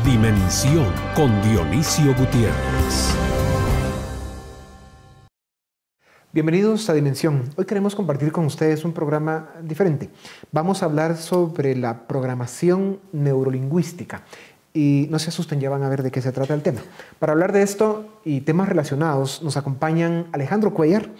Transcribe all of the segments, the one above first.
Dimensión con Dionisio Gutiérrez. Bienvenidos a Dimensión. Hoy queremos compartir con ustedes un programa diferente. Vamos a hablar sobre la programación neurolingüística. Y no se asusten, ya van a ver de qué se trata el tema. Para hablar de esto y temas relacionados, nos acompañan Alejandro Cuellar.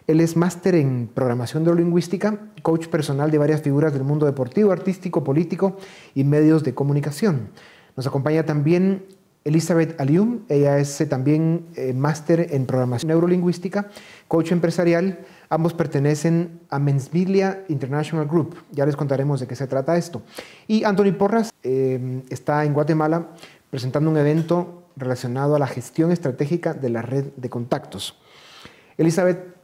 Él es máster en programación neurolingüística, coach personal de varias figuras del mundo deportivo, artístico, político y medios de comunicación. Nos acompaña también Elizabeth Alium. Ella es también máster en programación neurolingüística, coach empresarial. Ambos pertenecen a Mensmiglia International Group. Ya les contaremos de qué se trata esto. Y Anthony Porras está en Guatemala presentando un evento relacionado a la gestión estratégica de la red de contactos. Elizabeth,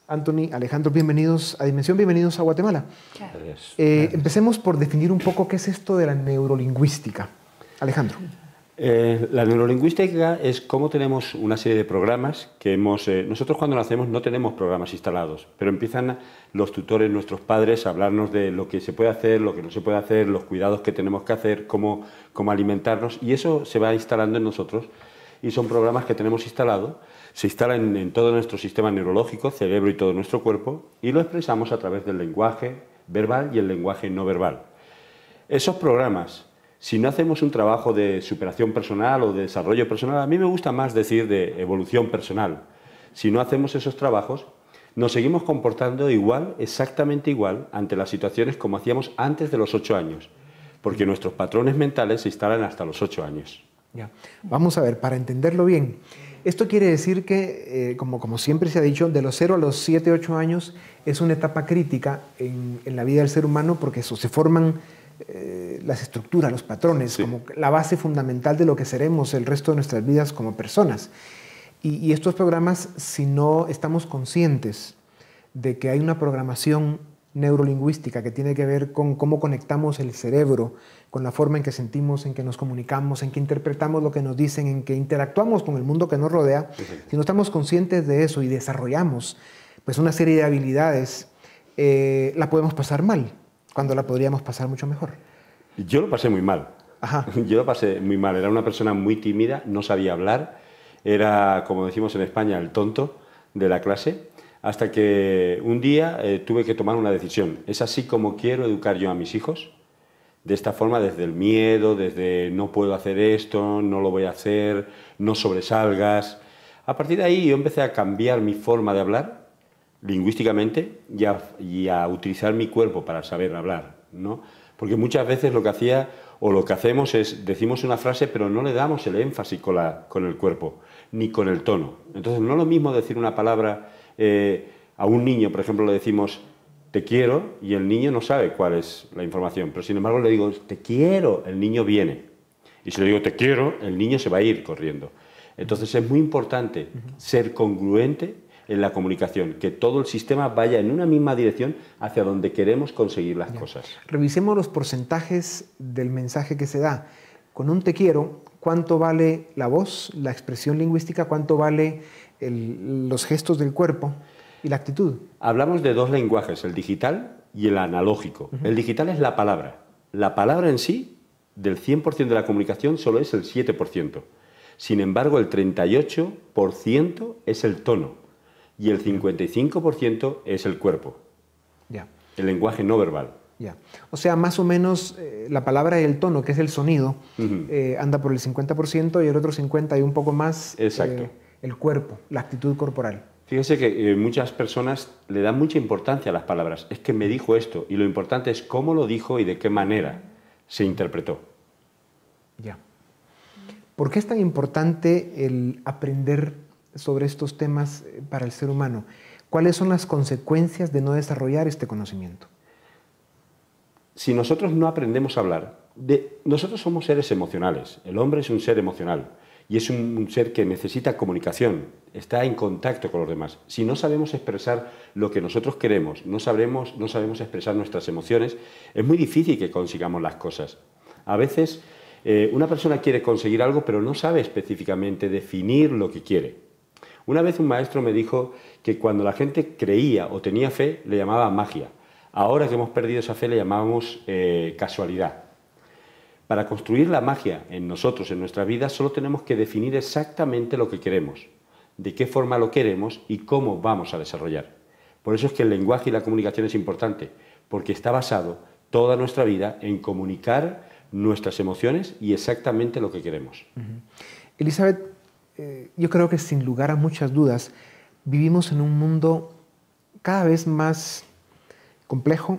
Anthony, Alejandro, bienvenidos a Dimensión, bienvenidos a Guatemala. Gracias. Empecemos por definir un poco qué es esto de la neurolingüística. Alejandro. La neurolingüística es cómo tenemos una serie de programas que nosotros cuando nacemos no tenemos programas instalados, pero empiezan los tutores, nuestros padres, a hablarnos de lo que se puede hacer, lo que no se puede hacer, los cuidados que tenemos que hacer, cómo alimentarnos, y eso se va instalando en nosotros y son programas que tenemos instalados, se instalan en todo nuestro sistema neurológico, cerebro y todo nuestro cuerpo, y lo expresamos a través del lenguaje verbal y el lenguaje no verbal. Esos programas, si no hacemos un trabajo de superación personal o de desarrollo personal, a mí me gusta más decir de evolución personal. Si no hacemos esos trabajos, nos seguimos comportando igual, exactamente igual, ante las situaciones como hacíamos antes de los 8 años, porque nuestros patrones mentales se instalan hasta los 8 años. Ya. Vamos a ver, para entenderlo bien, esto quiere decir que, como siempre se ha dicho, de los 0 a los 7, 8 años es una etapa crítica en la vida del ser humano, porque eso, se forman las estructuras, los patrones, sí, como la base fundamental de lo que seremos el resto de nuestras vidas como personas. Y estos programas, si no estamos conscientes de que hay una programación neurolingüística que tiene que ver con cómo conectamos el cerebro, con la forma en que sentimos, en que nos comunicamos, en que interpretamos lo que nos dicen, en que interactuamos con el mundo que nos rodea, sí, si no estamos conscientes de eso y desarrollamos pues una serie de habilidades, la podemos pasar mal, cuando la podríamos pasar mucho mejor. Yo lo pasé muy mal. Ajá. Yo lo pasé muy mal. Era una persona muy tímida, no sabía hablar. Era, como decimos en España, el tonto de la clase. Hasta que un día tuve que tomar una decisión. ¿Es así como quiero educar yo a mis hijos? De esta forma, desde el miedo, desde no puedo hacer esto, no lo voy a hacer, no sobresalgas. A partir de ahí yo empecé a cambiar mi forma de hablar lingüísticamente y a utilizar mi cuerpo para saber hablar, ¿no? Porque muchas veces lo que hacía o lo que hacemos es, decimos una frase pero no le damos el énfasis con el cuerpo, ni con el tono. Entonces no es lo mismo decir una palabra a un niño, por ejemplo, le decimos te quiero y el niño no sabe cuál es la información, pero sin embargo le digo te quiero, el niño viene. Y si le digo te quiero, el niño se va a ir corriendo. Entonces es muy importante ser congruente en la comunicación, que todo el sistema vaya en una misma dirección hacia donde queremos conseguir las cosas. Revisemos los porcentajes del mensaje que se da. Con un te quiero, ¿cuánto vale la voz, la expresión lingüística? ¿Cuánto vale los gestos del cuerpo y la actitud? Hablamos de dos lenguajes, el digital y el analógico. El digital es la palabra. La palabra en sí, del 100% de la comunicación, solo es el 7%. Sin embargo, el 38% es el tono. Y el 55% es el cuerpo, ya, el lenguaje no verbal. Ya. O sea, más o menos la palabra y el tono, que es el sonido, anda por el 50% y el otro 50% y un poco más el cuerpo, la actitud corporal. Fíjese que muchas personas le dan mucha importancia a las palabras. Es que me dijo esto y lo importante es cómo lo dijo y de qué manera se interpretó. Ya. ¿Por qué es tan importante el aprender sobre estos temas para el ser humano? ¿Cuáles son las consecuencias de no desarrollar este conocimiento? Si nosotros no aprendemos a hablar, nosotros somos seres emocionales. El hombre es un ser emocional y es un ser que necesita comunicación, está en contacto con los demás. Si no sabemos expresar lo que nosotros queremos, no sabemos expresar nuestras emociones, es muy difícil que consigamos las cosas. A veces una persona quiere conseguir algo, pero no sabe específicamente definir lo que quiere. Una vez un maestro me dijo que cuando la gente creía o tenía fe, le llamaba magia. Ahora que hemos perdido esa fe, le llamábamos casualidad. Para construir la magia en nosotros, en nuestra vida, solo tenemos que definir exactamente lo que queremos, de qué forma lo queremos y cómo vamos a desarrollar. Por eso es que el lenguaje y la comunicación es importante, porque está basado toda nuestra vida en comunicar nuestras emociones y exactamente lo que queremos. Elizabeth, yo creo que sin lugar a muchas dudas vivimos en un mundo cada vez más complejo,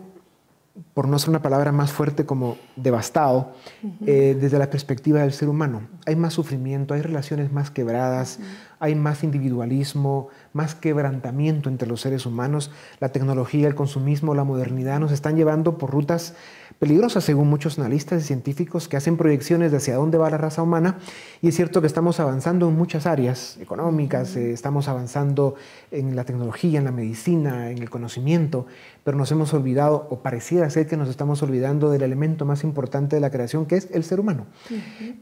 por no ser una palabra más fuerte como devastado, desde la perspectiva del ser humano. Hay más sufrimiento, hay relaciones más quebradas, hay más individualismo, más quebrantamiento entre los seres humanos. La tecnología, el consumismo, la modernidad nos están llevando por rutas peligrosas, según muchos analistas y científicos que hacen proyecciones de hacia dónde va la raza humana. Y es cierto que estamos avanzando en muchas áreas económicas, estamos avanzando en la tecnología, en la medicina, en el conocimiento, pero nos hemos olvidado, o pareciera ser que nos estamos olvidando del elemento más importante de la creación, que es el ser humano.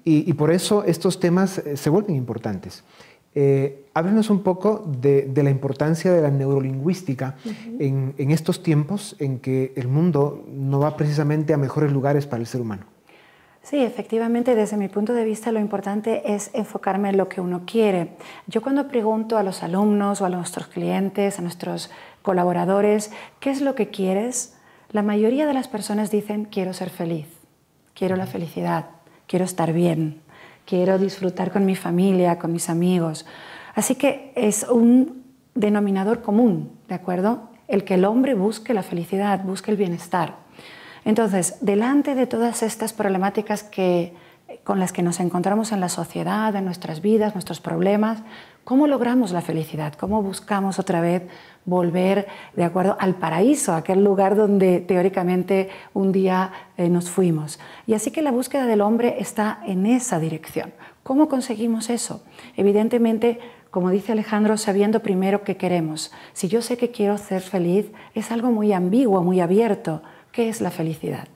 Y por eso estos temas se vuelven importantes. Háblenos un poco de la importancia de la neurolingüística en estos tiempos en que el mundo no va precisamente a mejores lugares para el ser humano. Sí, efectivamente, desde mi punto de vista lo importante es enfocarme en lo que uno quiere. Yo cuando pregunto a los alumnos o a nuestros clientes, a nuestros colaboradores, ¿qué es lo que quieres? La mayoría de las personas dicen, quiero ser feliz, quiero la felicidad, quiero estar bien, quiero disfrutar con mi familia, con mis amigos. Así que es un denominador común, ¿de acuerdo? El que el hombre busque la felicidad, busque el bienestar. Entonces, delante de todas estas problemáticas con las que nos encontramos en la sociedad, en nuestras vidas, nuestros problemas, ¿cómo logramos la felicidad? ¿Cómo buscamos otra vez volver, de acuerdo, al paraíso, aquel lugar donde teóricamente un día nos fuimos? Y así que la búsqueda del hombre está en esa dirección. ¿Cómo conseguimos eso? Evidentemente, como dice Alejandro, sabiendo primero qué queremos. Si yo sé que quiero ser feliz, es algo muy ambiguo, muy abierto. ¿Qué es la felicidad?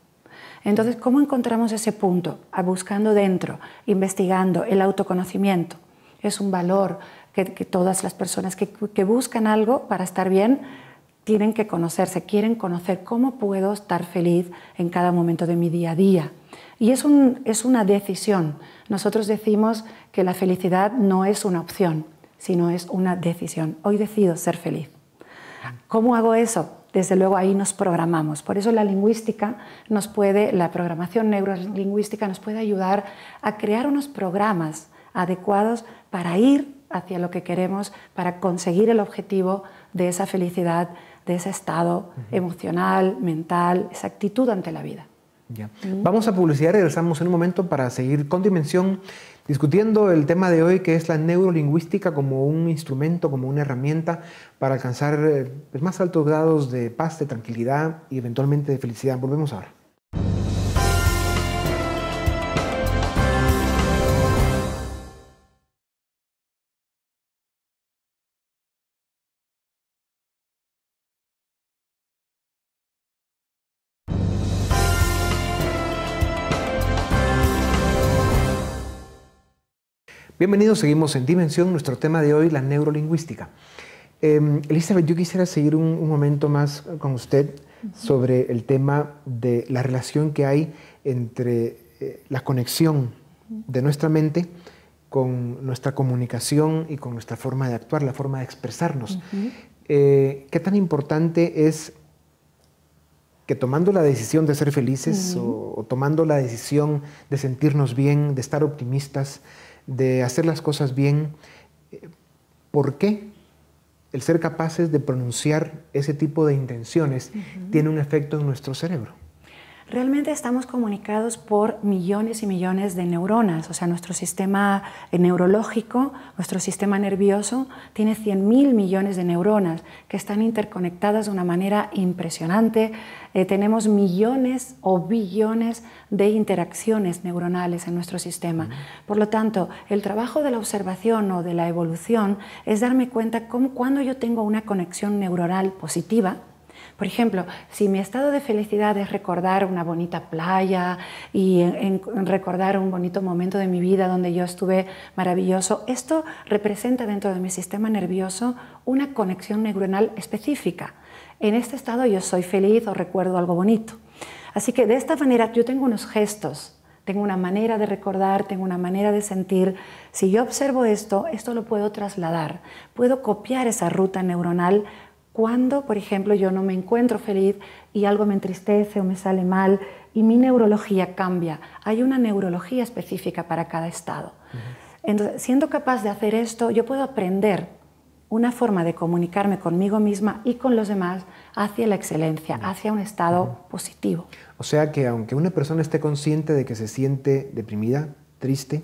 Entonces, ¿cómo encontramos ese punto? Buscando dentro, investigando, el autoconocimiento. Es un valor que todas las personas que buscan algo para estar bien tienen que conocerse, quieren conocer cómo puedo estar feliz en cada momento de mi día a día. Y es una decisión. Nosotros decimos que la felicidad no es una opción, sino es una decisión. Hoy decido ser feliz. ¿Cómo hago eso? Desde luego ahí nos programamos. Por eso la programación neurolingüística nos puede ayudar a crear unos programas adecuados para ir hacia lo que queremos, para conseguir el objetivo de esa felicidad, de ese estado emocional, mental, esa actitud ante la vida. Ya. Vamos a publicidad y regresamos en un momento para seguir con Dimensión, discutiendo el tema de hoy, que es la neurolingüística como un instrumento, como una herramienta para alcanzar los más altos grados de paz, de tranquilidad y eventualmente de felicidad. Volvemos ahora. Bienvenidos, seguimos en Dimensión, nuestro tema de hoy, la neurolingüística. Elizabeth, yo quisiera seguir un momento más con usted sobre el tema de la relación que hay entre la conexión de nuestra mente con nuestra comunicación y con nuestra forma de actuar, la forma de expresarnos. ¿Qué tan importante es que tomando la decisión de ser felices o tomando la decisión de sentirnos bien, de estar optimistas, de hacer las cosas bien, ¿por qué el ser capaces de pronunciar ese tipo de intenciones tiene un efecto en nuestro cerebro? Realmente estamos comunicados por millones y millones de neuronas, o sea, nuestro sistema neurológico, nuestro sistema nervioso tiene 100.000 millones de neuronas que están interconectadas de una manera impresionante. Tenemos millones o billones de interacciones neuronales en nuestro sistema. Por lo tanto, el trabajo de la observación o de la evolución es darme cuenta cómo cuando yo tengo una conexión neuronal positiva, por ejemplo, si mi estado de felicidad es recordar una bonita playa y recordar un bonito momento de mi vida donde yo estuve maravilloso, esto representa dentro de mi sistema nervioso una conexión neuronal específica. En este estado yo soy feliz o recuerdo algo bonito. Así que de esta manera yo tengo unos gestos tengo una manera de recordar, tengo una manera de sentir. Si yo observo esto, esto lo puedo trasladar, puedo copiar esa ruta neuronal cuando, por ejemplo, yo no me encuentro feliz y algo me entristece o me sale mal y mi neurología cambia. Hay una neurología específica para cada estado. Entonces, siendo capaz de hacer esto, yo puedo aprender una forma de comunicarme conmigo misma y con los demás hacia la excelencia, hacia un estado positivo. O sea que aunque una persona esté consciente de que se siente deprimida, triste,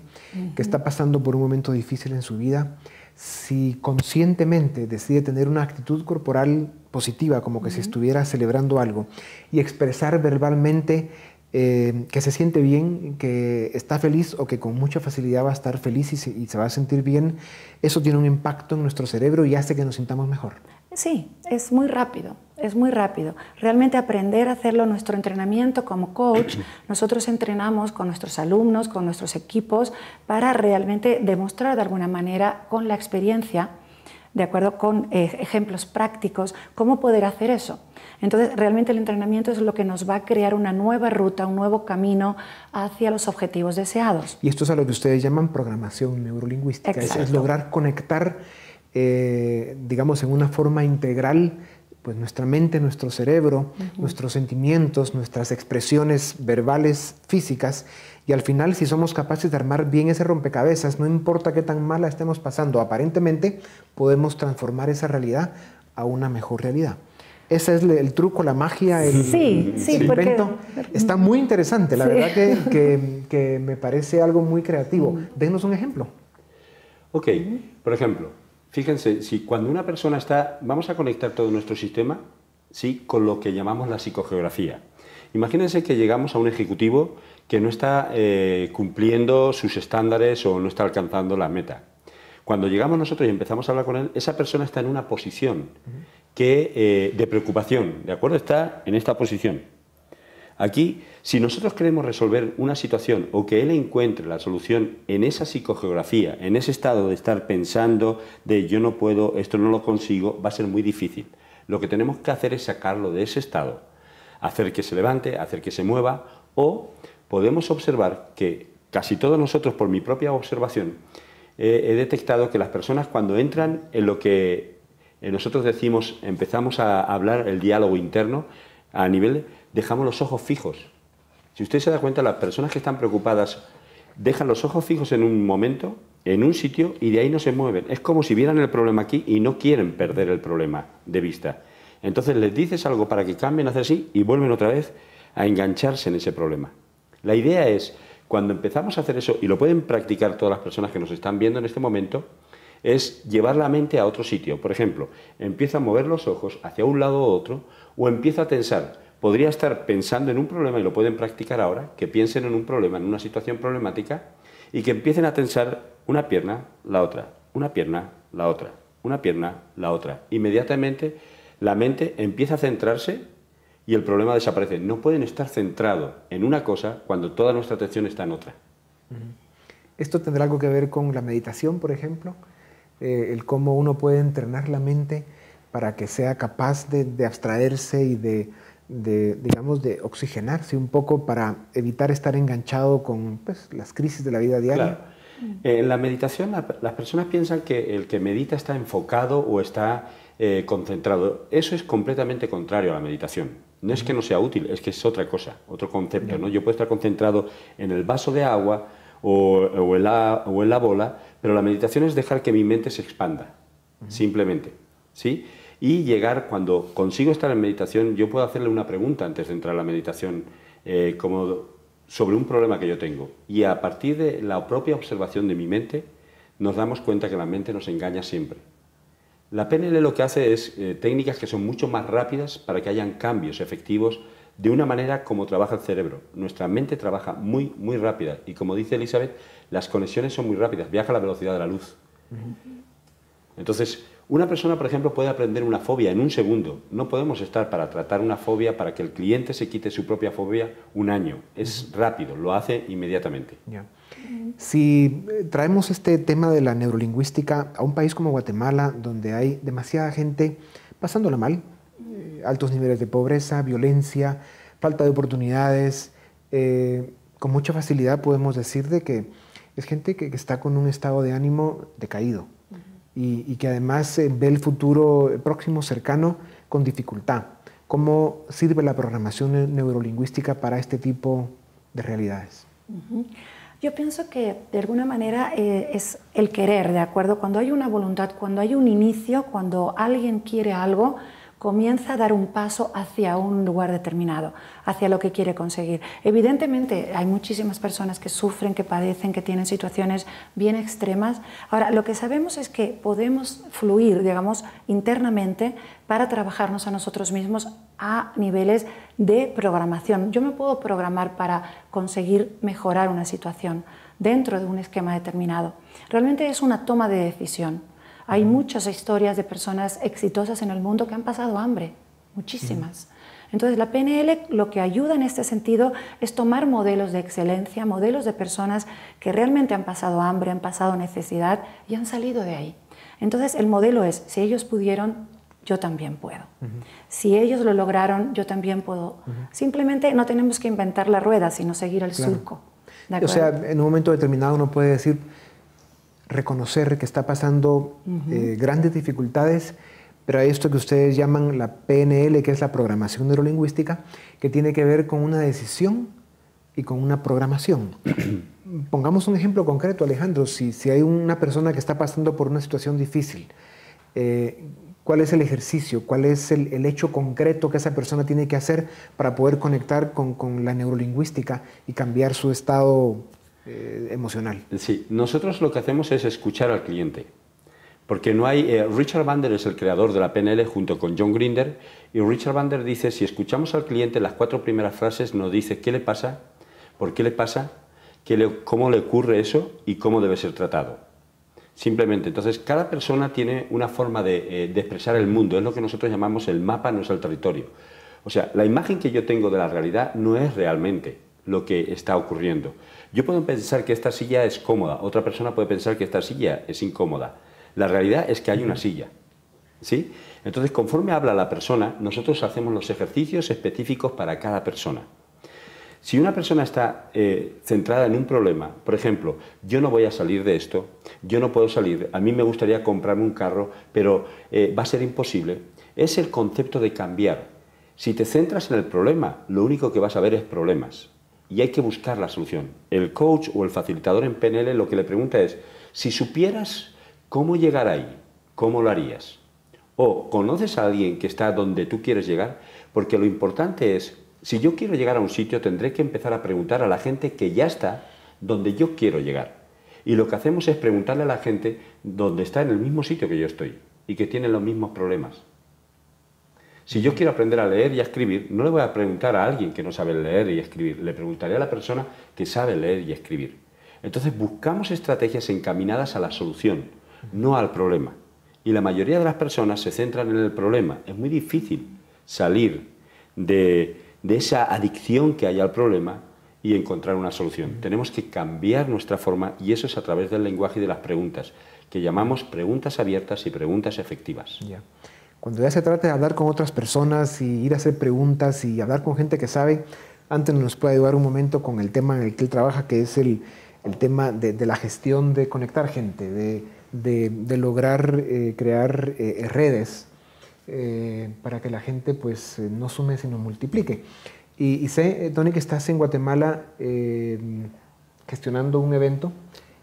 que está pasando por un momento difícil en su vida, si conscientemente decide tener una actitud corporal positiva, como que si estuviera celebrando algo, y expresar verbalmente que se siente bien, que está feliz o que con mucha facilidad va a estar feliz y se va a sentir bien, eso tiene un impacto en nuestro cerebro y hace que nos sintamos mejor. Sí, es muy rápido, es muy rápido. Realmente aprender a hacerlo, nuestro entrenamiento como coach, nosotros entrenamos con nuestros alumnos, con nuestros equipos, para realmente demostrar de alguna manera con la experiencia, de acuerdo con ejemplos prácticos, cómo poder hacer eso. Entonces, realmente el entrenamiento es lo que nos va a crear una nueva ruta, un nuevo camino hacia los objetivos deseados. Y esto es a lo que ustedes llaman programación neurolingüística. Es lograr conectar, digamos, en una forma integral, pues nuestra mente, nuestro cerebro, nuestros sentimientos, nuestras expresiones verbales, físicas, y al final, si somos capaces de armar bien ese rompecabezas, no importa qué tan mala estemos pasando, aparentemente podemos transformar esa realidad a una mejor realidad. Ese es el truco, la magia, el invento. Está muy interesante, la verdad que me parece algo muy creativo. Denos un ejemplo. Ok, por ejemplo, fíjense, si cuando una persona está, vamos a conectar todo nuestro sistema, ¿sí?, con lo que llamamos la psicogeografía. Imagínense que llegamos a un ejecutivo que no está cumpliendo sus estándares o no está alcanzando la meta. Cuando llegamos nosotros y empezamos a hablar con él, esa persona está en una posición de preocupación, ¿de acuerdo? Está en esta posición. Aquí, si nosotros queremos resolver una situación o que él encuentre la solución en esa psicogeografía, en ese estado de estar pensando de yo no puedo, esto no lo consigo, va a ser muy difícil. Lo que tenemos que hacer es sacarlo de ese estado, hacer que se levante, hacer que se mueva, o podemos observar que casi todos nosotros, por mi propia observación, he detectado que las personas cuando entran en lo que nosotros decimos, empezamos a hablar el diálogo interno, a nivel, dejamos los ojos fijos. Si usted se da cuenta, las personas que están preocupadas dejan los ojos fijos en un momento, en un sitio, y de ahí no se mueven. Es como si vieran el problema aquí y no quieren perder el problema de vista. Entonces les dices algo para que cambien, hacer así, y vuelven otra vez a engancharse en ese problema. La idea es, cuando empezamos a hacer eso, y lo pueden practicar todas las personas que nos están viendo en este momento, es llevar la mente a otro sitio. Por ejemplo, empieza a mover los ojos hacia un lado u otro, o empieza a tensar. Podría estar pensando en un problema, y lo pueden practicar ahora, que piensen en un problema, en una situación problemática, y que empiecen a tensar una pierna, la otra, una pierna, la otra, una pierna, la otra. Inmediatamente la mente empieza a centrarse y el problema desaparece. No pueden estar centrados en una cosa cuando toda nuestra atención está en otra. ¿Esto tendrá algo que ver con la meditación, por ejemplo? El cómo uno puede entrenar la mente para que sea capaz de abstraerse y digamos, de oxigenarse un poco para evitar estar enganchado con pues, las crisis de la vida diaria. Claro. En la meditación, las personas piensan que el que medita está enfocado o está concentrado. Eso es completamente contrario a la meditación. No es que no sea útil, es que es otra cosa, otro concepto, ¿no? Yo puedo estar concentrado en el vaso de agua o en la bola, pero la meditación es dejar que mi mente se expanda, simplemente, ¿sí? Y llegar, cuando consigo estar en meditación, yo puedo hacerle una pregunta antes de entrar a la meditación, como sobre un problema que yo tengo. Y a partir de la propia observación de mi mente, nos damos cuenta que la mente nos engaña siempre. La PNL lo que hace es técnicas que son mucho más rápidas para que hayan cambios efectivos de una manera como trabaja el cerebro. Nuestra mente trabaja muy, muy rápida y, como dice Elizabeth, las conexiones son muy rápidas, viaja a la velocidad de la luz. Entonces, una persona, por ejemplo, puede aprender una fobia en un segundo. No podemos estar para tratar una fobia, para que el cliente se quite su propia fobia, un año. Es rápido, lo hace inmediatamente. Yeah. Si traemos este tema de la neurolingüística a un país como Guatemala, donde hay demasiada gente pasándola mal, altos niveles de pobreza, violencia, falta de oportunidades, con mucha facilidad podemos decir de que es gente que está con un estado de ánimo decaído y que además ve el futuro próximo, cercano, con dificultad. ¿Cómo sirve la programación neurolingüística para este tipo de realidades? Yo pienso que de alguna manera es el querer, ¿de acuerdo? Cuando hay una voluntad, cuando hay un inicio, cuando alguien quiere algo, comienza a dar un paso hacia un lugar determinado, hacia lo que quiere conseguir. Evidentemente hay muchísimas personas que sufren, que padecen, que tienen situaciones bien extremas. Ahora, lo que sabemos es que podemos fluir, digamos, internamente para trabajarnos a nosotros mismos a niveles de programación. Yo me puedo programar para conseguir mejorar una situación dentro de un esquema determinado. Realmente es una toma de decisión. Hay muchas historias de personas exitosas en el mundo que han pasado hambre, muchísimas. Entonces la PNL lo que ayuda en este sentido es tomar modelos de excelencia, modelos de personas que realmente han pasado hambre, han pasado necesidad y han salido de ahí. Entonces el modelo es, si ellos pudieron, yo también puedo. Si ellos lo lograron, yo también puedo. Simplemente no tenemos que inventar la rueda, sino seguir el surco. O sea, en un momento determinado uno puede decir, reconocer que está pasando grandes dificultades, pero hay esto que ustedes llaman la PNL, que es la programación neurolingüística, que tiene que ver con una decisión y con una programación. Pongamos un ejemplo concreto, Alejandro. Si hay una persona que está pasando por una situación difícil, ¿cuál es el ejercicio? ¿Cuál es el hecho concreto que esa persona tiene que hacer para poder conectar con la neurolingüística y cambiar su estado emocional? Sí, nosotros lo que hacemos es escuchar al cliente, porque no hay... Richard Bandler es el creador de la PNL junto con John Grinder, y Richard Bandler dice, si escuchamos al cliente, las 4 primeras frases nos dice qué le pasa, por qué le pasa, cómo le ocurre eso y cómo debe ser tratado. Simplemente, entonces, cada persona tiene una forma de expresar el mundo, es lo que nosotros llamamos el mapa, no es el territorio. O sea, la imagen que yo tengo de la realidad no es realmente lo que está ocurriendo. Yo puedo pensar que esta silla es cómoda, otra persona puede pensar que esta silla es incómoda. La realidad es que hay una silla, ¿sí? Entonces, conforme habla la persona, nosotros hacemos los ejercicios específicos para cada persona. Si una persona está centrada en un problema, por ejemplo, yo no voy a salir de esto, yo no puedo salir, a mí me gustaría comprarme un carro, pero va a ser imposible, es el concepto de cambiar. Si te centras en el problema, lo único que vas a ver es problemas. Y hay que buscar la solución. El coach o el facilitador en PNL lo que le pregunta es, si supieras cómo llegar ahí, ¿cómo lo harías? O, ¿conoces a alguien que está donde tú quieres llegar? Porque lo importante es, si yo quiero llegar a un sitio, tendré que empezar a preguntar a la gente que ya está donde yo quiero llegar. Y lo que hacemos es preguntarle a la gente donde está en el mismo sitio que yo estoy y que tiene los mismos problemas. Si yo quiero aprender a leer y a escribir, no le voy a preguntar a alguien que no sabe leer y escribir, le preguntaré a la persona que sabe leer y escribir. Entonces buscamos estrategias encaminadas a la solución, no al problema. Y la mayoría de las personas se centran en el problema. Es muy difícil salir de esa adicción que hay al problema y encontrar una solución. Tenemos que cambiar nuestra forma y eso es a través del lenguaje y de las preguntas, que llamamos preguntas abiertas y preguntas efectivas. Yeah. Cuando ya se trata de hablar con otras personas y ir a hacer preguntas y hablar con gente que sabe, antes nos puede ayudar un momento con el tema en el que él trabaja, que es el tema de la gestión de conectar gente, de lograr crear redes para que la gente pues, no sume sino multiplique. Y sé, Tony, que estás en Guatemala gestionando un evento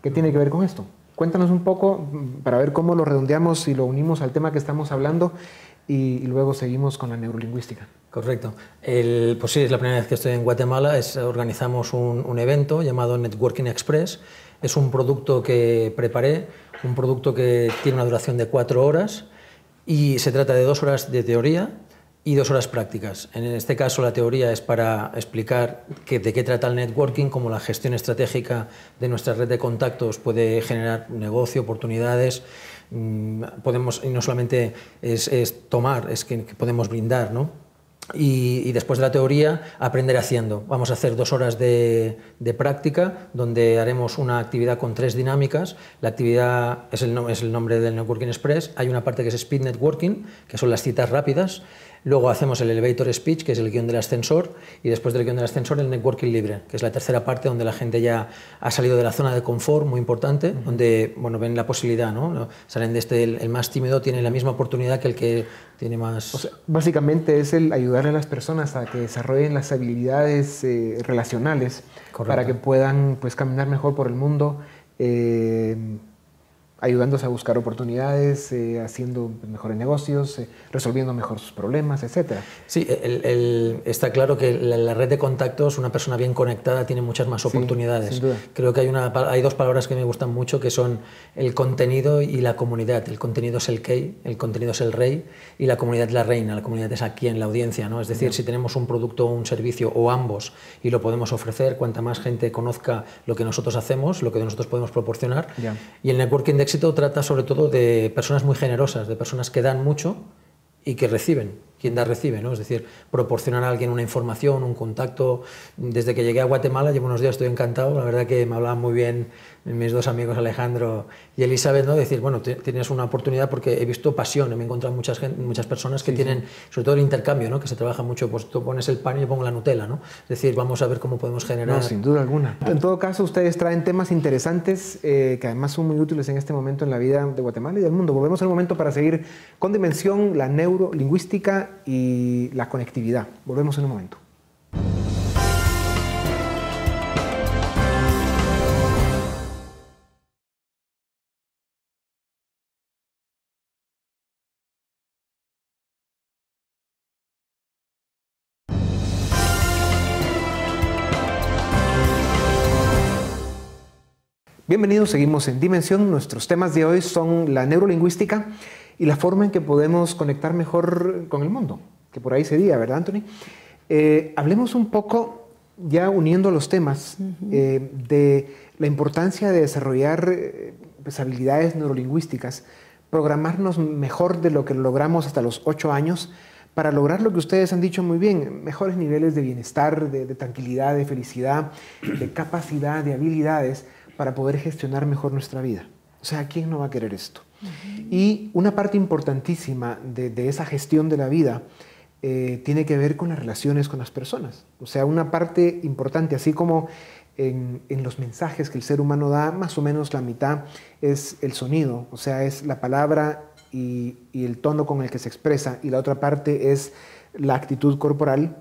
que tiene que ver con esto. Cuéntanos un poco para ver cómo lo redondeamos y lo unimos al tema que estamos hablando y luego seguimos con la neurolingüística. Correcto. Pues sí, es la primera vez que estoy en Guatemala. Organizamos un evento llamado Networking Express. Es un producto que preparé, un producto que tiene una duración de 4 horas y se trata de 2 horas de teoría y 2 horas prácticas. En este caso la teoría es para explicar de qué trata el networking, cómo la gestión estratégica de nuestra red de contactos puede generar negocio, oportunidades. Y no solamente es tomar, es que podemos brindar, ¿no? Y después de la teoría, aprender haciendo. Vamos a hacer 2 horas de práctica, donde haremos una actividad con 3 dinámicas. La actividad es el nombre del Networking Express. Hay una parte que es Speed Networking, que son las citas rápidas. Luego hacemos el elevator speech, que es el guión del ascensor, y después del guión del ascensor el networking libre, que es la tercera parte donde la gente ya ha salido de la zona de confort, muy importante, donde bueno, ven la posibilidad, ¿no? Salen de el más tímido tiene la misma oportunidad que el que tiene más... O sea, básicamente es el ayudarle a las personas a que desarrollen las habilidades relacionales. Correcto. Para que puedan pues, caminar mejor por el mundo, ayudándose a buscar oportunidades, haciendo mejores negocios, resolviendo mejor sus problemas, etc. Sí, está claro que la red de contactos, una persona bien conectada tiene muchas más oportunidades. Sin duda. Creo que hay dos palabras que me gustan mucho, que son el contenido y la comunidad. El contenido es el key, el contenido es el rey, y la comunidad es la reina. La comunidad es aquí en la audiencia, ¿no? Es decir, si tenemos un producto o un servicio, o ambos, y lo podemos ofrecer, cuanta más gente conozca lo que nosotros hacemos, lo que nosotros podemos proporcionar. Y el networking de éxito trata sobre todo de personas muy generosas, de personas que dan mucho y que reciben. Quien da recibe, ¿no? Es decir, proporcionar a alguien una información, un contacto. Desde que llegué a Guatemala, llevo unos días, estoy encantado. La verdad que me hablaban muy bien mis dos amigos Alejandro y Elizabeth, ¿no? Decir, bueno, tienes una oportunidad porque he visto pasión, me he encontrado muchas personas que tienen, sobre todo el intercambio, ¿no? Que se trabaja mucho, pues tú pones el pan y yo pongo la Nutella, ¿no? Es decir, vamos a ver cómo podemos generar... No, sin duda alguna. En todo caso, ustedes traen temas interesantes que además son muy útiles en este momento en la vida de Guatemala y del mundo. Volvemos al momento para seguir con Dimensión, la neurolingüística y la conectividad. Volvemos en un momento. Bienvenidos, seguimos en Dimensión. Nuestros temas de hoy son la neurolingüística y la forma en que podemos conectar mejor con el mundo, que por ahí se diga, ¿verdad, Anthony? Hablemos un poco, ya uniendo los temas, de la importancia de desarrollar pues, habilidades neurolingüísticas, programarnos mejor de lo que logramos hasta los 8 años, para lograr lo que ustedes han dicho muy bien, mejores niveles de bienestar, de tranquilidad, de felicidad, de capacidad, de habilidades, para poder gestionar mejor nuestra vida. O sea, ¿quién no va a querer esto? Y una parte importantísima de esa gestión de la vida tiene que ver con las relaciones con las personas. O sea, una parte importante, así como en los mensajes que el ser humano da, más o menos la mitad es el sonido, o sea, es la palabra y el tono con el que se expresa, y la otra parte es la actitud corporal.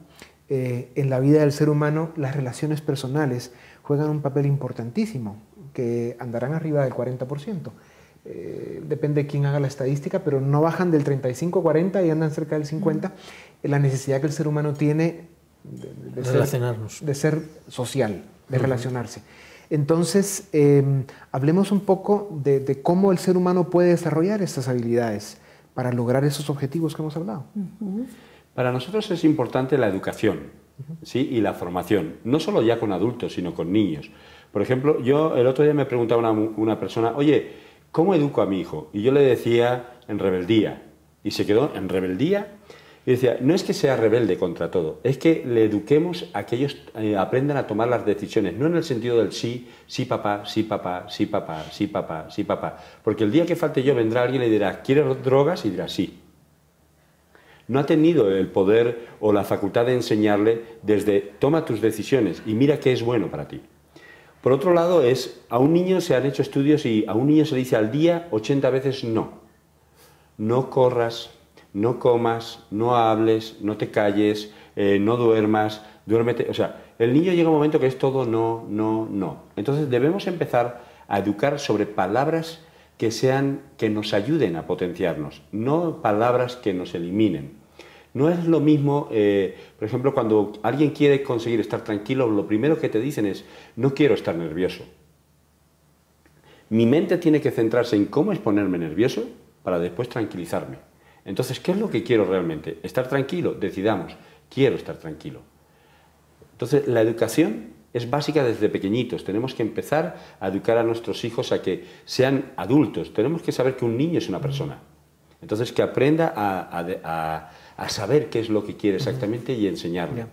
En la vida del ser humano, las relaciones personales juegan un papel importantísimo, que andarán arriba del 40%. Depende de quién haga la estadística, pero no bajan del 35-40 y andan cerca del 50%. La necesidad que el ser humano tiene de ser social, de relacionarse. Entonces, hablemos un poco de cómo el ser humano puede desarrollar estas habilidades para lograr esos objetivos que hemos hablado. Para nosotros es importante la educación, ¿sí? Y la formación, no solo ya con adultos, sino con niños. Por ejemplo, yo el otro día me preguntaba una persona, oye, ¿cómo educo a mi hijo? Y yo le decía, en rebeldía. Y se quedó en rebeldía. Y decía, no es que sea rebelde contra todo, es que le eduquemos a que ellos aprendan a tomar las decisiones, no en el sentido del sí, sí papá, sí papá, sí papá, sí papá, sí papá. Porque el día que falte yo vendrá alguien y le dirá, ¿quieres drogas? Y dirá, sí. No ha tenido el poder o la facultad de enseñarle desde toma tus decisiones y mira qué es bueno para ti. Por otro lado, a un niño se han hecho estudios y a un niño se le dice al día 80 veces no. No corras, no comas, no hables, no te calles, no duermas, duérmete. O sea, el niño llega un momento que es todo no, no, no. Entonces debemos empezar a educar sobre palabras que nos ayuden a potenciarnos, no palabras que nos eliminen. No es lo mismo, por ejemplo, cuando alguien quiere conseguir estar tranquilo, lo primero que te dicen es, no quiero estar nervioso. Mi mente tiene que centrarse en cómo es ponerme nervioso para después tranquilizarme. Entonces, ¿qué es lo que quiero realmente? ¿Estar tranquilo? Decidamos, quiero estar tranquilo. Entonces, la educación es básica desde pequeñitos. Tenemos que empezar a educar a nuestros hijos a que sean adultos. Tenemos que saber que un niño es una persona. Entonces, que aprenda a saber qué es lo que quiere exactamente y enseñarle.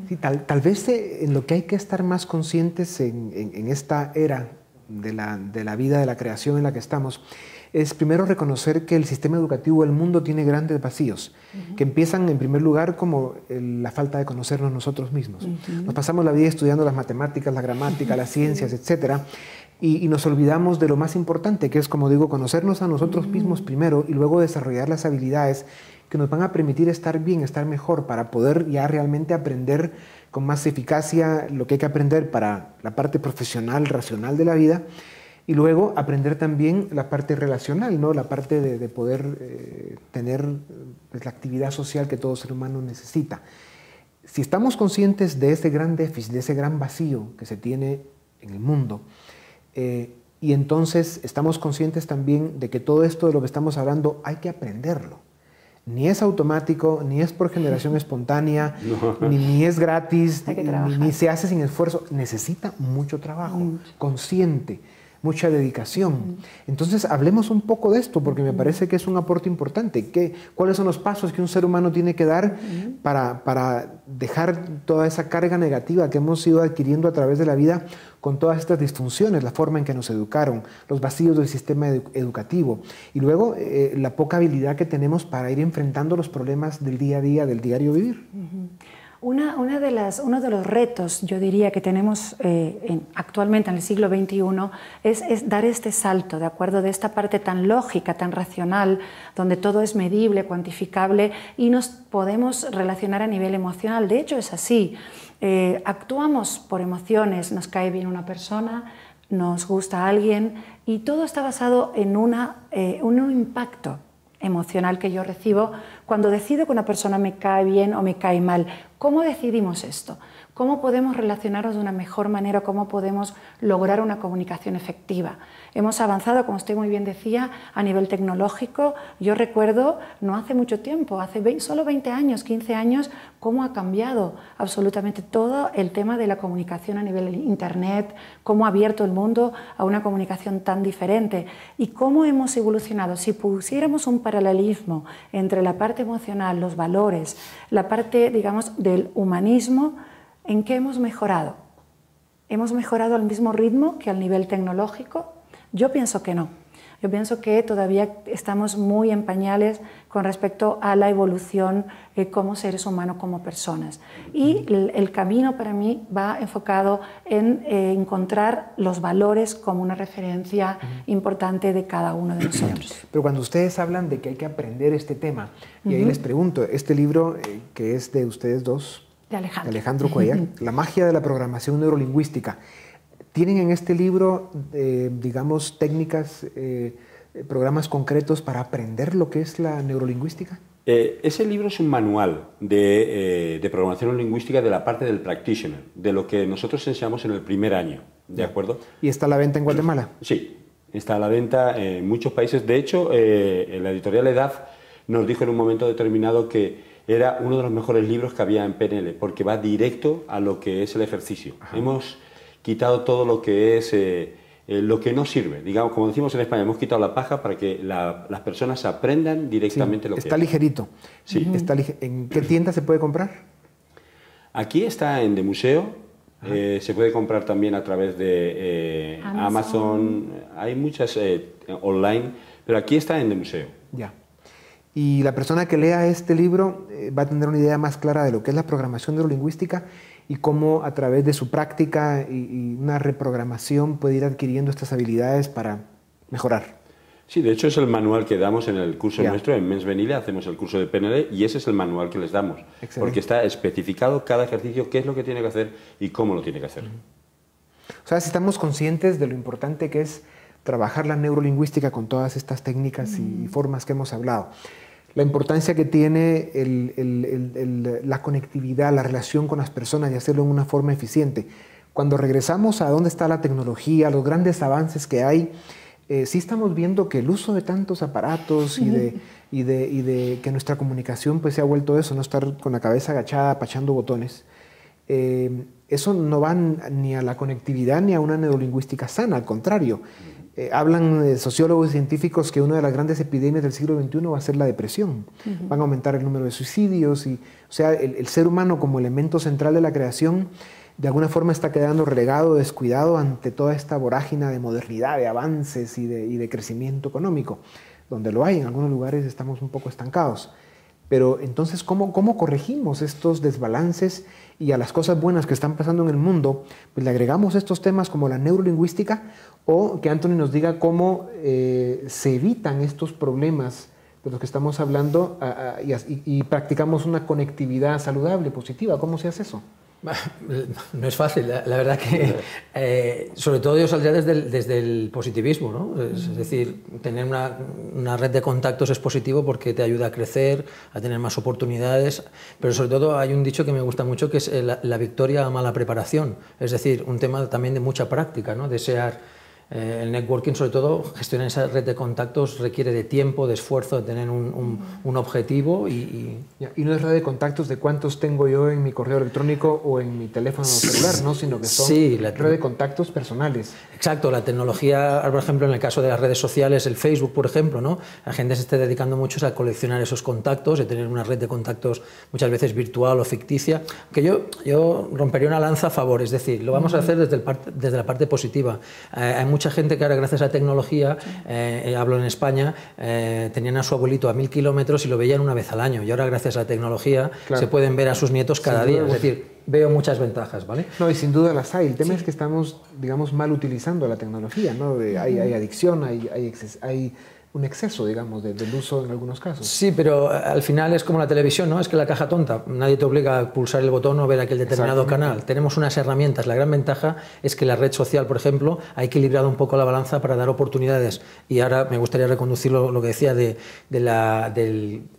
Sí, tal vez en lo que hay que estar más conscientes en esta era de la vida, de la creación en la que estamos, es primero reconocer que el sistema educativo del mundo tiene grandes vacíos, que empiezan en primer lugar como la falta de conocernos nosotros mismos. Nos pasamos la vida estudiando las matemáticas, la gramática, las ciencias, etc. Y nos olvidamos de lo más importante, que es, como digo, conocernos a nosotros mismos primero y luego desarrollar las habilidades que nos van a permitir estar bien, estar mejor, para poder ya realmente aprender con más eficacia lo que hay que aprender para la parte profesional, racional de la vida. Y luego aprender también la parte relacional, ¿no? La parte de poder tener pues, la actividad social que todo ser humano necesita. Si estamos conscientes de ese gran déficit, de ese gran vacío que se tiene en el mundo, y entonces estamos conscientes también de que todo esto de lo que estamos hablando hay que aprenderlo. Ni es automático, ni es por generación espontánea, ni es gratis, ni se hace sin esfuerzo. Necesita mucho trabajo, consciente, mucha dedicación. Entonces, hablemos un poco de esto, porque me parece que es un aporte importante. ¿Cuáles son los pasos que un ser humano tiene que dar para dejar toda esa carga negativa que hemos ido adquiriendo a través de la vida con todas estas disfunciones, la forma en que nos educaron, los vacíos del sistema educativo y luego la poca habilidad que tenemos para ir enfrentando los problemas del día a día, del diario vivir? Uno de los retos, yo diría, que tenemos actualmente en el siglo XXI es dar este salto, ¿de acuerdo? De esta parte tan lógica, tan racional, donde todo es medible, cuantificable y nos podemos relacionar a nivel emocional. De hecho, es así. Actuamos por emociones, nos cae bien una persona, nos gusta alguien y todo está basado en un impacto emocional que yo recibo cuando decido que una persona me cae bien o me cae mal. ¿Cómo decidimos esto? ¿Cómo podemos relacionarnos de una mejor manera? ¿Cómo podemos lograr una comunicación efectiva? Hemos avanzado, como usted muy bien decía, a nivel tecnológico. Yo recuerdo, no hace mucho tiempo, hace solo 20 años, 15 años, cómo ha cambiado absolutamente todo el tema de la comunicación a nivel de Internet, cómo ha abierto el mundo a una comunicación tan diferente y cómo hemos evolucionado. Si pusiéramos un paralelismo entre la parte emocional, los valores, la parte, digamos, del humanismo, ¿en qué hemos mejorado? ¿Hemos mejorado al mismo ritmo que al nivel tecnológico? Yo pienso que no. Yo pienso que todavía estamos muy en pañales con respecto a la evolución como seres humanos, como personas. Y el camino para mí va enfocado en encontrar los valores como una referencia importante de cada uno de nosotros. Pero cuando ustedes hablan de que hay que aprender este tema, y ahí les pregunto, este libro que es de ustedes dos, de Alejandro Cuellar, La magia de la programación neurolingüística, ¿tienen en este libro, digamos, técnicas, programas concretos para aprender lo que es la neurolingüística? Ese libro es un manual de programación lingüística de la parte del practitioner, de lo que nosotros enseñamos en el primer año, ¿de acuerdo? ¿Y está a la venta en Guatemala? Sí, está a la venta en muchos países. De hecho, la editorial EDAF nos dijo en un momento determinado que era uno de los mejores libros que había en PNL, porque va directo a lo que es el ejercicio. Ajá. Hemos quitado todo lo que es lo que no sirve. Digamos, como decimos en España, hemos quitado la paja para que las personas aprendan directamente lo que es. Está ligerito. Sí. ¿En qué tienda se puede comprar? Aquí está en The Museo. Se puede comprar también a través de Amazon. Hay muchas online, pero aquí está en The Museo. Ya. Y la persona que lea este libro va a tener una idea más clara de lo que es la programación neurolingüística y cómo a través de su práctica y una reprogramación puede ir adquiriendo estas habilidades para mejorar. Sí, de hecho es el manual que damos en el curso nuestro, en Mens Venile, hacemos el curso de PNL y ese es el manual que les damos. Excelente. Porque está especificado cada ejercicio, qué es lo que tiene que hacer y cómo lo tiene que hacer. O sea, si estamos conscientes de lo importante que es trabajar la neurolingüística con todas estas técnicas y formas que hemos hablado. La importancia que tiene la conectividad, la relación con las personas y hacerlo en una forma eficiente. Cuando regresamos a dónde está la tecnología, los grandes avances que hay, sí estamos viendo que el uso de tantos aparatos y de que nuestra comunicación pues, se ha vuelto eso, no estar con la cabeza agachada, apachando botones. Eso no va ni a la conectividad ni a una neurolingüística sana, al contrario. Hablan sociólogos y científicos que una de las grandes epidemias del siglo XXI va a ser la depresión. Van a aumentar el número de suicidios. O sea, el ser humano como elemento central de la creación de alguna forma está quedando relegado, descuidado ante toda esta vorágine de modernidad, de avances y de crecimiento económico. Donde lo hay, en algunos lugares estamos un poco estancados. Pero entonces, ¿cómo corregimos estos desbalances y a las cosas buenas que están pasando en el mundo, pues le agregamos estos temas como la neurolingüística, o que Anthony nos diga cómo se evitan estos problemas de los que estamos hablando y practicamos una conectividad saludable, positiva? ¿Cómo se hace eso? No es fácil, la verdad que sobre todo yo saldría desde el positivismo, ¿no? Es decir, tener una red de contactos es positivo porque te ayuda a crecer, a tener más oportunidades, pero sobre todo hay un dicho que me gusta mucho que es la victoria ama la preparación, es decir, un tema también de mucha práctica, ¿no? El networking, sobre todo, gestionar esa red de contactos requiere de tiempo, de esfuerzo, de tener un objetivo y no es red de contactos de cuántos tengo yo en mi correo electrónico o en mi teléfono celular, ¿no? Sino que son red de contactos personales. Exacto, la tecnología, por ejemplo, en el caso de las redes sociales, el Facebook, por ejemplo, ¿no? La gente se está dedicando mucho a coleccionar esos contactos, de tener una red de contactos muchas veces virtual o ficticia, que yo rompería una lanza a favor, es decir, lo vamos a hacer desde la parte positiva. Hay mucha gente que ahora, gracias a la tecnología, hablo en España, tenían a su abuelito a 1000 kilómetros y lo veían una vez al año, y ahora gracias a la tecnología se pueden ver a sus nietos cada día, es decir, veo muchas ventajas, ¿vale? No, y sin duda las hay. El tema es que estamos, digamos, mal utilizando la tecnología, ¿no? Hay adicción, hay un exceso, digamos, del uso en algunos casos. Sí, pero al final es como la televisión, ¿no? Es que la caja tonta, nadie te obliga a pulsar el botón o ver aquel determinado canal. Tenemos unas herramientas. La gran ventaja es que la red social, por ejemplo, ha equilibrado un poco la balanza para dar oportunidades. Y ahora me gustaría reconducir lo que decía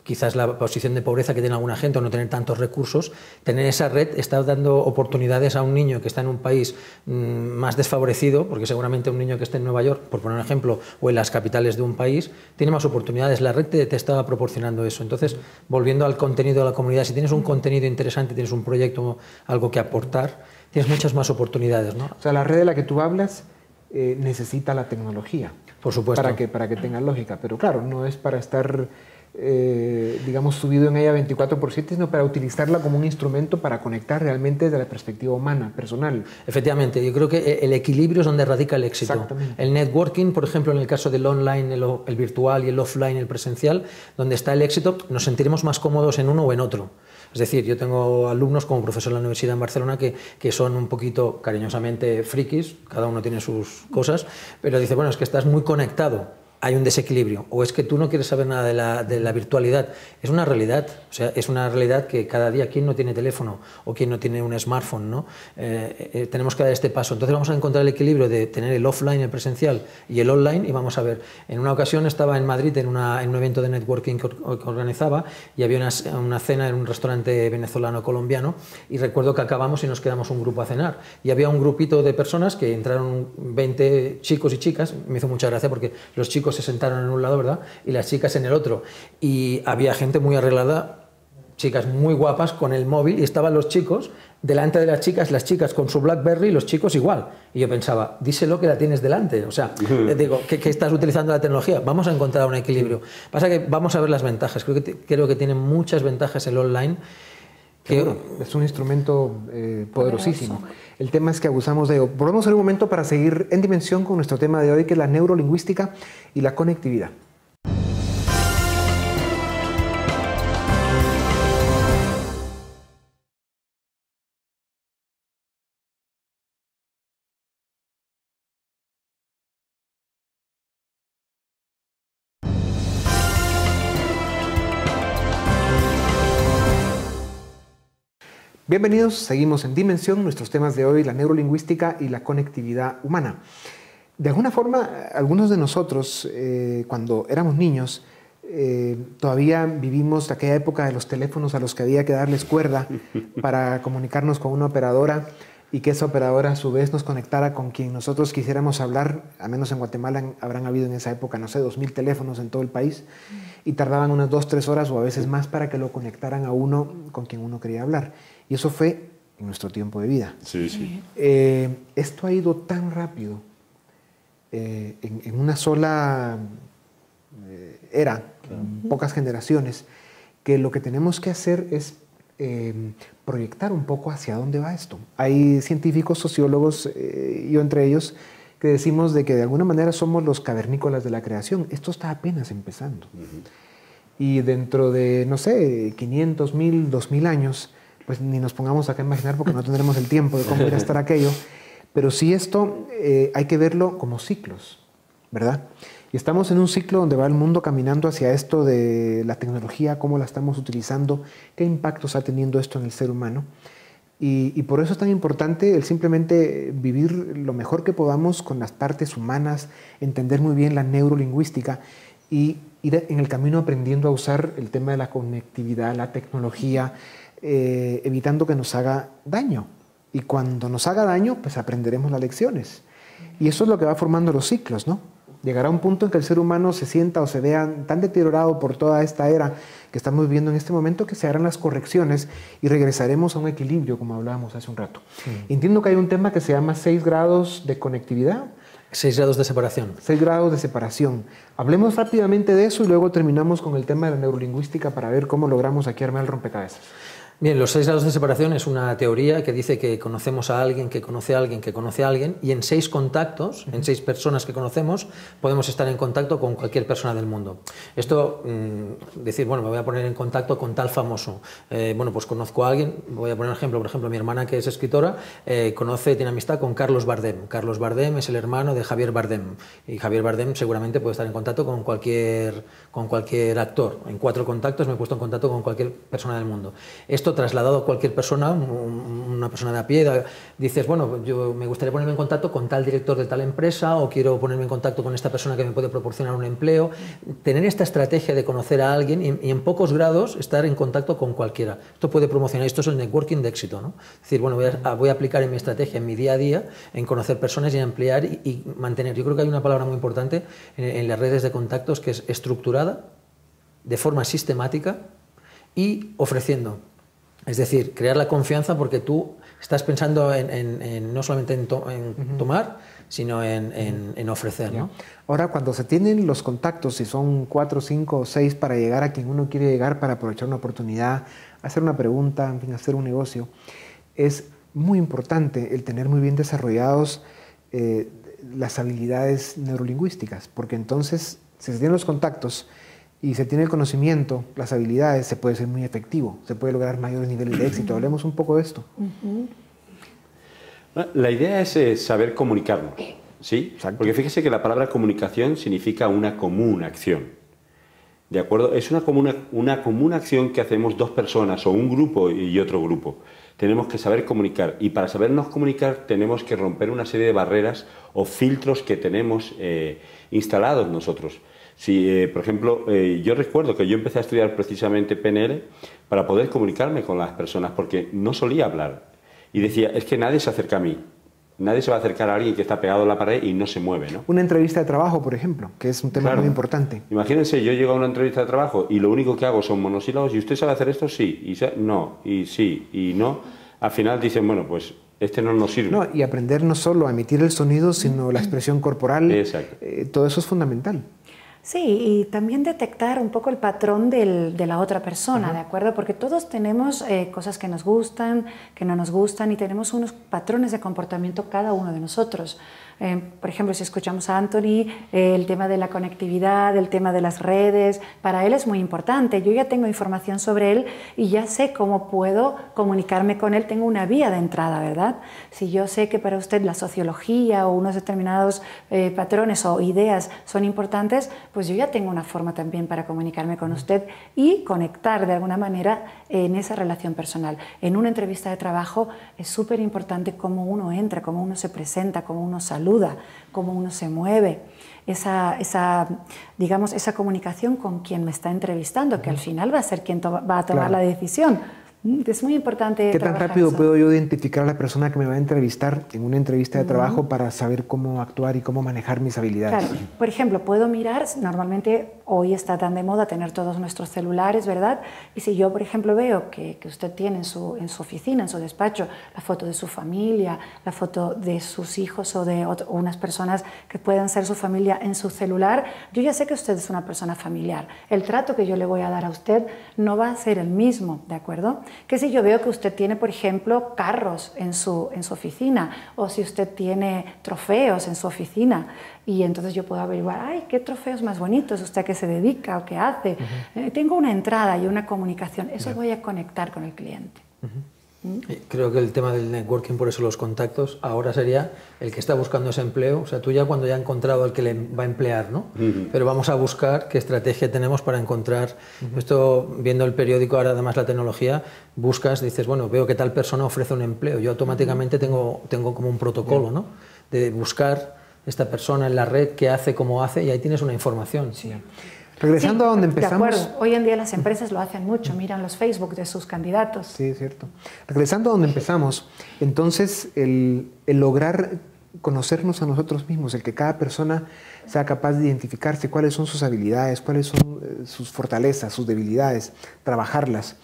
quizás la posición de pobreza que tiene alguna gente o no tener tantos recursos. Tener esa red está dando oportunidades a un niño que está en un país más desfavorecido, porque seguramente un niño que esté en Nueva York, por poner un ejemplo, o en las capitales de un país, tiene más oportunidades. La red te estaba proporcionando eso. Entonces, volviendo al contenido de la comunidad, si tienes un contenido interesante, tienes un proyecto, algo que aportar, tienes muchas más oportunidades, ¿no? O sea, la red de la que tú hablas necesita la tecnología. Por supuesto. Para que tenga lógica. Pero claro, no es para estar, digamos, subido en ella 24/7, sino para utilizarla como un instrumento para conectar realmente desde la perspectiva humana, personal. Efectivamente, yo creo que el equilibrio es donde radica el éxito. Exactamente. El networking, por ejemplo, en el caso del online, el virtual, y el offline, el presencial, donde está el éxito, nos sentiremos más cómodos en uno o en otro. Es decir, yo tengo alumnos como profesor en la universidad en Barcelona que son un poquito cariñosamente frikis, cada uno tiene sus cosas, pero dice, bueno, es que estás muy conectado. Hay un desequilibrio, o es que tú no quieres saber nada de la virtualidad. Es una realidad, o sea, es una realidad que cada día, ¿quién no tiene teléfono o quién no tiene un smartphone, ¿no? Tenemos que dar este paso. Entonces vamos a encontrar el equilibrio de tener el offline, el presencial, y el online, y vamos a ver. En una ocasión estaba en Madrid en un evento de networking que organizaba, y había una cena en un restaurante venezolano-colombiano, y recuerdo que acabamos y nos quedamos un grupo a cenar, y había un grupito de personas que entraron 20 chicos y chicas. Me hizo mucha gracia porque los chicos se sentaron en un lado, ¿verdad?, y las chicas en el otro, y había gente muy arreglada, chicas muy guapas con el móvil, y estaban los chicos delante de las chicas con su BlackBerry y los chicos igual, y yo pensaba, díselo que la tienes delante, o sea, digo, que estás utilizando la tecnología. Vamos a encontrar un equilibrio. Pasa que vamos a ver las ventajas. Creo que tiene muchas ventajas el online. Bueno, es un instrumento poderosísimo. El tema es que abusamos de ello. Volvemos en un momento para seguir en dimensión con nuestro tema de hoy, que es la neurolingüística y la conectividad. Bienvenidos, seguimos en Dimensión, nuestros temas de hoy, la neurolingüística y la conectividad humana. De alguna forma, algunos de nosotros, cuando éramos niños, todavía vivimos aquella época de los teléfonos a los que había que darles cuerda para comunicarnos con una operadora, y que esa operadora a su vez nos conectara con quien nosotros quisiéramos hablar. Al menos en Guatemala habrán habido en esa época, no sé, 2000 teléfonos en todo el país, y tardaban unas 2-3 horas o a veces más para que lo conectaran a uno con quien uno quería hablar. Y eso fue en nuestro tiempo de vida. Sí, sí. Esto ha ido tan rápido, en una sola era, en pocas generaciones, que lo que tenemos que hacer es proyectar un poco hacia dónde va esto. Hay científicos, sociólogos, yo entre ellos, que decimos de que de alguna manera somos los cavernícolas de la creación. Esto está apenas empezando. Y dentro de, no sé, 500, 1000, 2000 años, pues ni nos pongamos acá a imaginar porque no tendremos el tiempo de cómo irá a estar aquello, pero sí esto hay que verlo como ciclos, ¿verdad? Y estamos en un ciclo donde va el mundo caminando hacia esto de la tecnología, cómo la estamos utilizando, qué impacto está teniendo esto en el ser humano. Y por eso es tan importante el simplemente vivir lo mejor que podamos con las partes humanas, entender muy bien la neurolingüística y ir en el camino aprendiendo a usar el tema de la conectividad, la tecnología, evitando que nos haga daño. Y cuando nos haga daño, pues aprenderemos las lecciones. Y eso es lo que va formando los ciclos, ¿no? Llegará un punto en que el ser humano se sienta o se vea tan deteriorado por toda esta era que estamos viviendo en este momento que se harán las correcciones y regresaremos a un equilibrio, como hablábamos hace un rato. Entiendo que hay un tema que se llama 6 grados de conectividad. 6 grados de separación. 6 grados de separación. Hablemos rápidamente de eso y luego terminamos con el tema de la neurolingüística para ver cómo logramos aquí armar el rompecabezas. Bien, los 6 grados de separación es una teoría que dice que conocemos a alguien, que conoce a alguien, que conoce a alguien, y en 6 contactos, en 6 personas que conocemos, podemos estar en contacto con cualquier persona del mundo. Esto, decir, bueno, me voy a poner en contacto con tal famoso. Bueno, pues conozco a alguien, voy a poner un ejemplo, por ejemplo, mi hermana, que es escritora, tiene amistad con Carlos Bardem. Carlos Bardem es el hermano de Javier Bardem, y Javier Bardem seguramente puede estar en contacto con cualquier actor. En 4 contactos me he puesto en contacto con cualquier persona del mundo. Esto trasladado a cualquier persona, una persona de a pie, dices, bueno, yo me gustaría ponerme en contacto con tal director de tal empresa o quiero ponerme en contacto con esta persona que me puede proporcionar un empleo. Tener esta estrategia de conocer a alguien y en pocos grados estar en contacto con cualquiera. Esto puede promocionar, esto es el networking de éxito, ¿no? Es decir, bueno, voy a aplicar en mi estrategia, en mi día a día, en conocer personas y ampliar y mantener. Yo creo que hay una palabra muy importante en las redes de contactos que es estructurada, de forma sistemática y ofreciendo. Es decir, crear la confianza porque tú estás pensando no solamente en tomar, sino en ofrecer, ¿no? Ahora, cuando se tienen los contactos, si son 4, 5 o 6 para llegar a quien uno quiere llegar, para aprovechar una oportunidad, hacer una pregunta, en fin, hacer un negocio, es muy importante el tener muy bien desarrollados las habilidades neurolingüísticas, porque entonces, si se tienen los contactos y se tiene el conocimiento, las habilidades, se puede ser muy efectivo, se puede lograr mayores niveles de éxito. Hablemos un poco de esto. La idea es saber comunicarnos, ¿sí? Exacto. Porque fíjese que la palabra comunicación significa una común acción, ¿de acuerdo? Es una común acción que hacemos 2 personas o un grupo y otro grupo. Tenemos que saber comunicar y para sabernos comunicar tenemos que romper una serie de barreras o filtros que tenemos instalados nosotros. Si, por ejemplo, yo recuerdo que yo empecé a estudiar precisamente PNL para poder comunicarme con las personas porque no solía hablar y decía, es que nadie se acerca a mí, nadie se va a acercar a alguien que está pegado a la pared y no se mueve, ¿no? Una entrevista de trabajo, por ejemplo, que es un tema muy importante. Imagínense, yo llego a una entrevista de trabajo y lo único que hago son monosílabos y ¿usted sabe hacer esto? Sí, y no, y sí, y no. Al final dicen, bueno, pues este no nos sirve. No, y aprender no solo a emitir el sonido, sino la expresión corporal. Exacto. Todo eso es fundamental. Sí, y también detectar un poco el patrón de la otra persona, ¿de acuerdo? Porque todos tenemos cosas que nos gustan, que no nos gustan y tenemos unos patrones de comportamiento cada uno de nosotros. Por ejemplo, si escuchamos a Anthony, el tema de la conectividad, el tema de las redes, para él es muy importante. Yo ya tengo información sobre él y ya sé cómo puedo comunicarme con él. Tengo una vía de entrada, ¿verdad? Si yo sé que para usted la sociología o unos determinados patrones o ideas son importantes, pues yo ya tengo una forma también para comunicarme con usted y conectar de alguna manera en esa relación personal. En una entrevista de trabajo es súper importante cómo uno entra, cómo uno se presenta, cómo uno saluda, cómo uno se mueve, digamos, esa comunicación con quien me está entrevistando, que al final va a ser quien va a tomar la decisión. Es muy importante. ¿Qué tan rápido puedo yo identificar a la persona que me va a entrevistar en una entrevista de trabajo para saber cómo actuar y cómo manejar mis habilidades? Claro. Por ejemplo, puedo mirar, normalmente hoy está tan de moda tener todos nuestros celulares, ¿verdad? Y si yo, por ejemplo, veo que usted tiene en su oficina, en su despacho, la foto de su familia, la foto de sus hijos o de unas personas que puedan ser su familia en su celular, yo ya sé que usted es una persona familiar. El trato que yo le voy a dar a usted no va a ser el mismo, ¿de acuerdo? Que si yo veo que usted tiene, por ejemplo, carros en su oficina, o si usted tiene trofeos en su oficina, y entonces yo puedo averiguar, ay, qué trofeos más bonitos, usted a qué se dedica o qué hace. Tengo una entrada y una comunicación, eso voy a conectar con el cliente. Creo que el tema del networking, por eso los contactos, ahora sería el que está buscando ese empleo, o sea, tú ya cuando ya has encontrado el que le va a emplear, ¿no? Pero vamos a buscar qué estrategia tenemos para encontrar, esto viendo el periódico, ahora además la tecnología, buscas, dices, bueno, veo que tal persona ofrece un empleo, yo automáticamente tengo como un protocolo, ¿no? De buscar esta persona en la red, qué hace, cómo hace, y ahí tienes una información. Sí. Regresando a donde empezamos... De acuerdo, hoy en día las empresas lo hacen mucho, miran los Facebook de sus candidatos. Sí, es cierto. Regresando a donde empezamos, entonces el lograr conocernos a nosotros mismos, el que cada persona sea capaz de identificarse cuáles son sus habilidades, cuáles son sus fortalezas, sus debilidades, trabajarlas,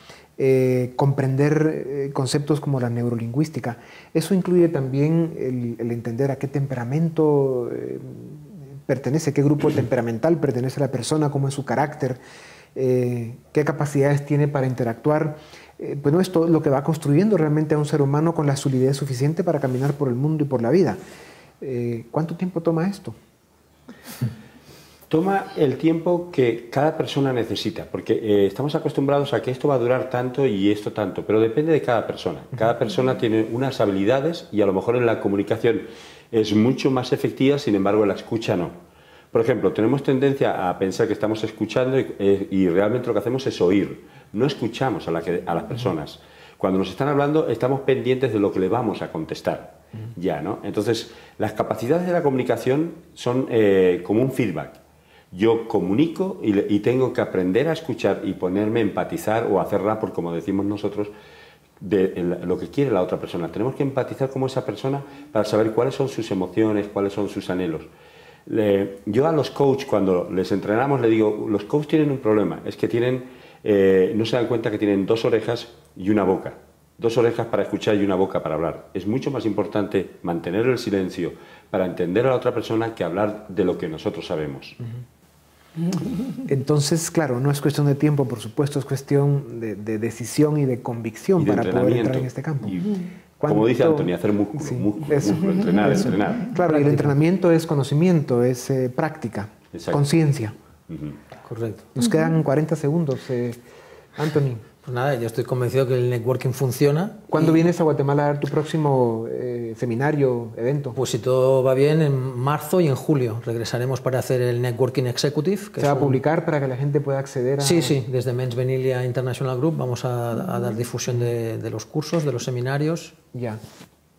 comprender conceptos como la neurolingüística. Eso incluye también el entender a qué temperamento pertenece, qué grupo temperamental pertenece a la persona, cómo es su carácter, qué capacidades tiene para interactuar. Bueno, esto es lo que va construyendo realmente a un ser humano con la solidez suficiente para caminar por el mundo y por la vida. ¿Cuánto tiempo toma esto? Toma el tiempo que cada persona necesita, porque estamos acostumbrados a que esto va a durar tanto y esto tanto, pero depende de cada persona. Cada persona tiene unas habilidades y a lo mejor en la comunicación es mucho más efectiva, sin embargo en la escucha no. Por ejemplo, tenemos tendencia a pensar que estamos escuchando y realmente lo que hacemos es oír. No escuchamos a las personas. Cuando nos están hablando estamos pendientes de lo que le vamos a contestar. Ya, ¿no? Entonces, las capacidades de la comunicación son como un feedback. Yo comunico y tengo que aprender a escuchar y ponerme a empatizar o hacer rapport, como decimos nosotros, de lo que quiere la otra persona. Tenemos que empatizar como esa persona para saber cuáles son sus emociones, cuáles son sus anhelos. Yo a los coaches, cuando les entrenamos, les digo, los coaches tienen un problema, es que no se dan cuenta que tienen 2 orejas y una boca. 2 orejas para escuchar y una boca para hablar. Es mucho más importante mantener el silencio para entender a la otra persona que hablar de lo que nosotros sabemos. Entonces, claro, no es cuestión de tiempo, por supuesto, es cuestión de decisión y de convicción para poder entrar en este campo. Como dice Anthony, hacer músculo, sí, músculo, entrenar. Claro, práctica. Y el entrenamiento es conocimiento, es práctica, conciencia. Correcto. Nos quedan 40 segundos, Anthony. Pues nada, yo estoy convencido que el networking funciona. ¿Cuándo vienes a Guatemala a dar tu próximo seminario, evento? Pues si todo va bien, en marzo y en julio regresaremos para hacer el Networking Executive. ¿Se va a publicar para que la gente pueda acceder a...? Sí, sí, desde Mens Venilia International Group vamos a dar difusión de los cursos, de los seminarios. Ya.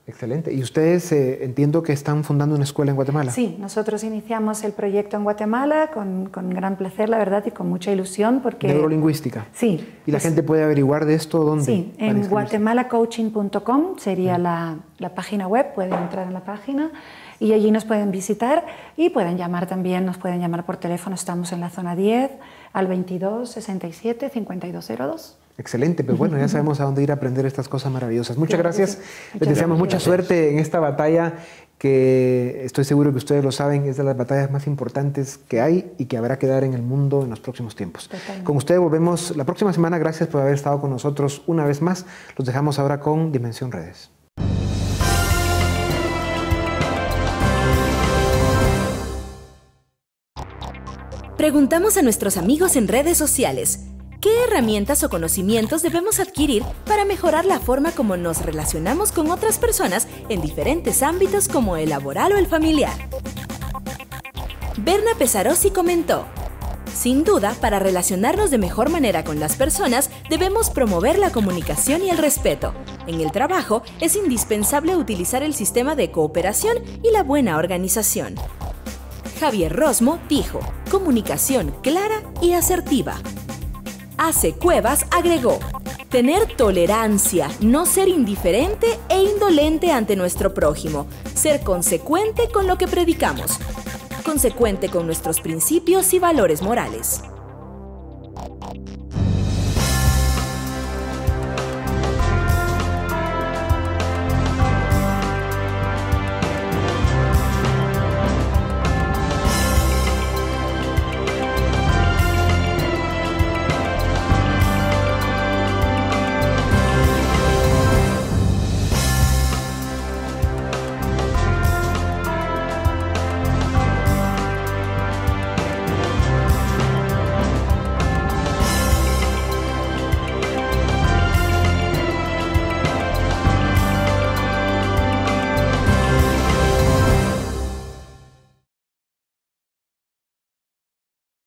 Excelente. ¿Y ustedes entiendo que están fundando una escuela en Guatemala? Sí, nosotros iniciamos el proyecto en Guatemala con gran placer, la verdad, y con mucha ilusión porque... Neurolingüística. Sí. ¿Y la gente puede averiguar de esto dónde? Sí, en guatemalacoaching.com sería la página web, pueden entrar en la página y allí nos pueden visitar y pueden llamar también, nos pueden llamar por teléfono, estamos en la zona 10 al 22 67 5202. Excelente, pues bueno, ya sabemos a dónde ir a aprender estas cosas maravillosas. Muchas gracias. Les deseamos mucha suerte en esta batalla que estoy seguro que ustedes lo saben, es de las batallas más importantes que hay y que habrá que dar en el mundo en los próximos tiempos. Totalmente. Con ustedes volvemos la próxima semana. Gracias por haber estado con nosotros una vez más. Los dejamos ahora con Dimensión Redes. Preguntamos a nuestros amigos en redes sociales, ¿qué herramientas o conocimientos debemos adquirir para mejorar la forma como nos relacionamos con otras personas en diferentes ámbitos como el laboral o el familiar? Berna Pesarossi comentó, sin duda, para relacionarnos de mejor manera con las personas, debemos promover la comunicación y el respeto. En el trabajo, es indispensable utilizar el sistema de cooperación y la buena organización. Javier Rosmo dijo, comunicación clara y asertiva. Ace Cuevas agregó, tener tolerancia, no ser indiferente e indolente ante nuestro prójimo, ser consecuente con lo que predicamos, consecuente con nuestros principios y valores morales.